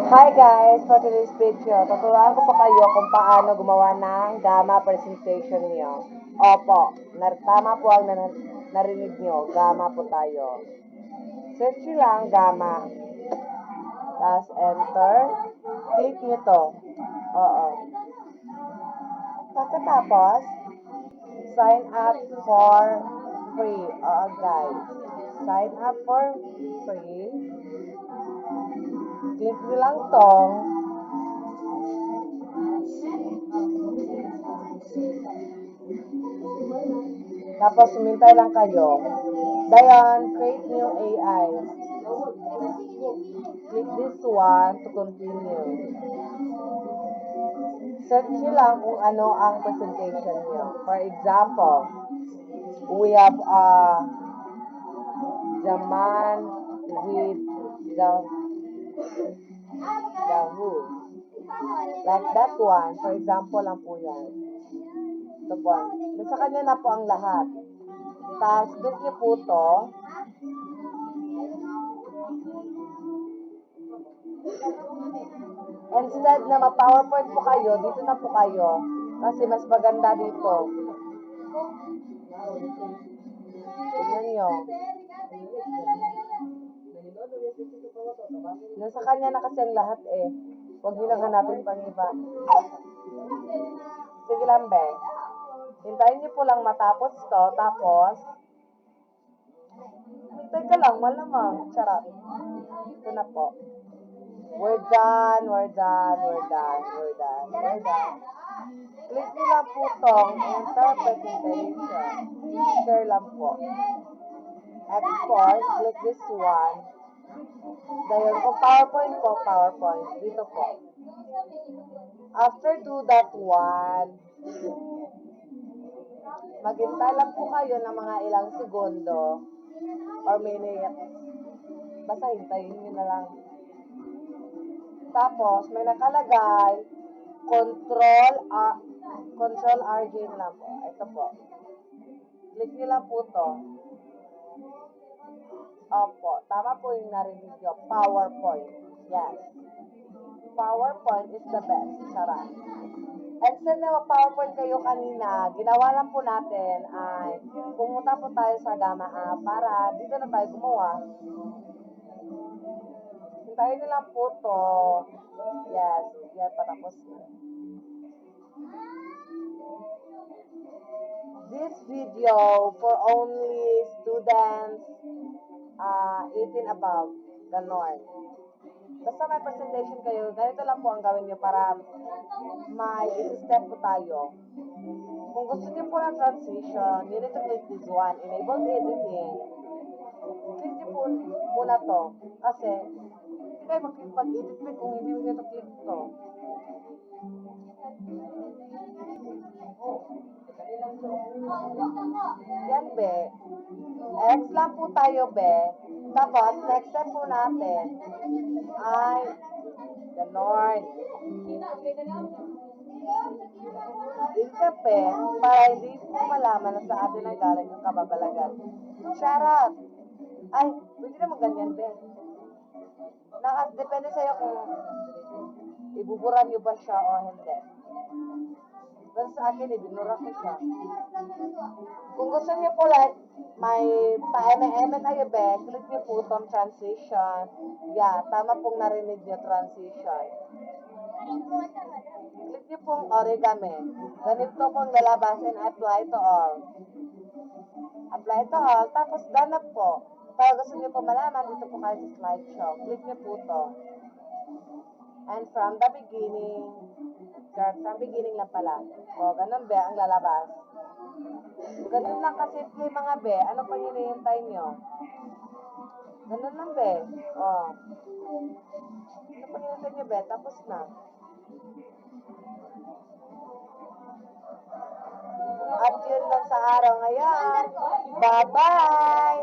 Hi guys! For today's video, tuturuan ko pa kayo kung paano gumawa ng gamma presentation niyo. Opo, tama po ang narinig niyo. Gamma po tayo. Search nyo lang gamma. Tapos enter. Click nyo to. Oo. Pagkatapos, sign up for free. Oo guys. Sign up for free. Click nyo lang tong tapos sumintay lang kayo. Dayan, create new AI. Click this one to continue. Search nyo lang kung ano ang presentation nyo. For example, we have the man with the who. Like that one, for example lang po yan. Ito po. Sa kanya na po ang lahat. Tapos, click nyo po to. Instead na ma-PowerPoint po kayo, dito na po kayo. Kasi mas maganda dito. Tignan nyo. Nasa kanya na kasi ang lahat eh. Huwag nyo lang hanapin pang iba. Sige lang, be. Hintayin nyo po lang matapos to. Tapos, hintay ka lang, malamang. Charot. Ito na po. We're done, we're done, we're done, we're done, we're done. Click nyo lang po tong enter presentation. Share lang po. Export, click this one. Dahil kung PowerPoint po, PowerPoint. Dito po. After do that one, maghintay lang po kayo ng mga ilang segundo or minute. Basta hintayin nyo na lang. Tapos, may nakalagay, Control RJ na lang po. Ito po. Click nyo lang po to. Opo, tama po yung narinig nyo. PowerPoint. Yes. PowerPoint is the best. Charot. Instead na mag-PowerPoint kayo kanina, ginawa lang po natin ay pumunta po tayo sa Gamma app para dito na tayo gumawa. Hintayin nyo lang po to. Yes. Yan, patapos na. This video for only students 18 above, ganon. Basta may presentation kayo, ganito lang po ang gawin nyo para may step po tayo. Kung gusto nyo po ng transition, you need to click this one, enable editing. Click nyo po muna to, kasi hindi kayo mag-edit kung hindi nyo to click to. Yan, be. X lang po tayo, be. Tapos, next step po natin ay ganon. Step eh, para hindi po malaman na sa atin ang galing ang kababalagan. Charot! Ay, pwede naman ganyan, be. Depende sa'yo kung ibubura nyo ba siya o hindi. Pero sa akin, binura ko siya. Kung gusto niyo po like, may pa-eme-eme kayo, be, click niyo po itong transition. Yeah, tama pong narinig niyo, transition. Click niyo pong origami. Ganito pong lalabasin, apply to all. Apply to all, tapos done na po. Para gusto niyo po malaman, dito po kayo sa slideshow. Click niyo po to. And from the beginning, from beginning lang pala. O, ganun be, ang lalabas. Ganun lang kasimple mga be. Ano pa yung hinihintay nyo? Ganun lang be. O. Ano pa hinihintay nyo be? Tapos na. At yun lang sa araw ngayon. Bye-bye!